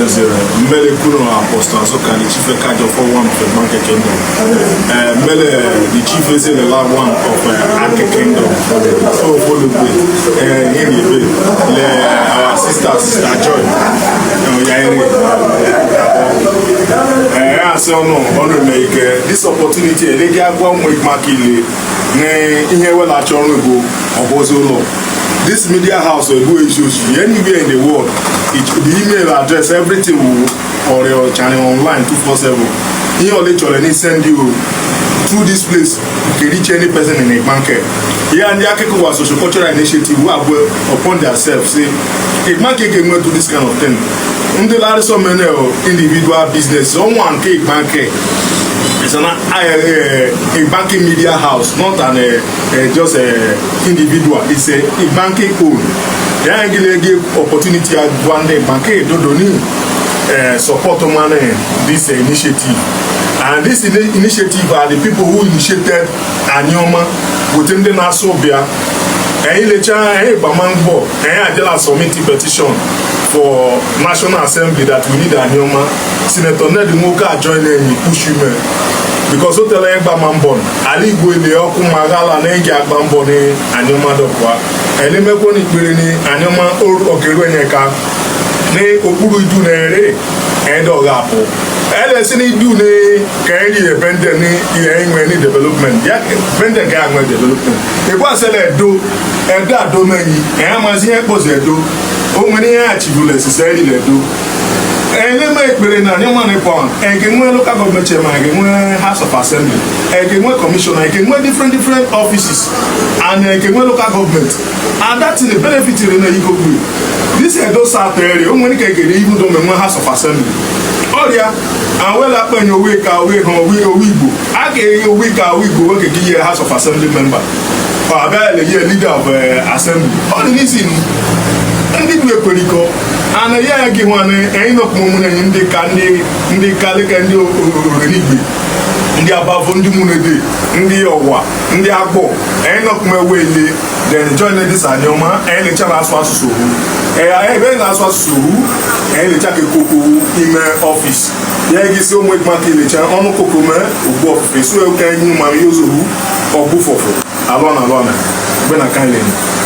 Excellency Mele Kuno Apostle Soka, the chief Kajo for one of the Bank Kingdom. Mele, the chief is in the lab one of Anke Kingdom. So follow me. Our sister Joy. So no, honor make this opportunity. They get one week Makili. Here well at Chorngo or Bozolo. This media house will go issues anywhere in the world. The email address, everything or your channel online 247. Here or later, they send you through this place. You can reach any person in a market. Here and the Akeko social cultural initiative who have upon themselves say, a market can go to this kind of thing. The large so many individual business, someone cake market. It's a banking media house, not just an individual. It's a banking own. They give opportunity at one day banking don't support money this initiative. And this initiative are the people who initiated Anyoma within the Nasobia. And in the China, Bamangbo, and I just submitted petition for National Assembly that we need Anyoma. Senator Ned Muka joined in push him because so tell Bamambon, Ali Gwele, Okumagala, Nenga Bambone, Anyoma Dokwa, and Lemekoni Birini, Anyoma Okerueneka, Ne Okuru Dunere, and Ogapo. LSNI do ne carry a vendor any development. Yeah, vendor government development. It was a do and that domain, and I must hear was a do. Oh, many achievable necessarily do. And then make Berena, no money upon, and can look at government chairman, and can House of Assembly, and can commissioner, and can different offices, and can look at government. And that's the benefit in the eco group. This is those out there, only can get even though one House of Assembly. Oh yeah, and well up when you wake away home, we go. I get you week we go work a House of Assembly member. Or a leader of assembly. All this in and it will political. And a year again one ain't no moment in the candy, in the Calic and the Ribi. In the above on the Munade, in the Owa, in the Abo, ain't no my way, then join this Anyoma and the Chalas was so. I have been as was so, and the Chakiko in my office. Yeah, you so much market in the channel on Kokoma, or both, so can you marry you or Buffo. Alona, when I can't.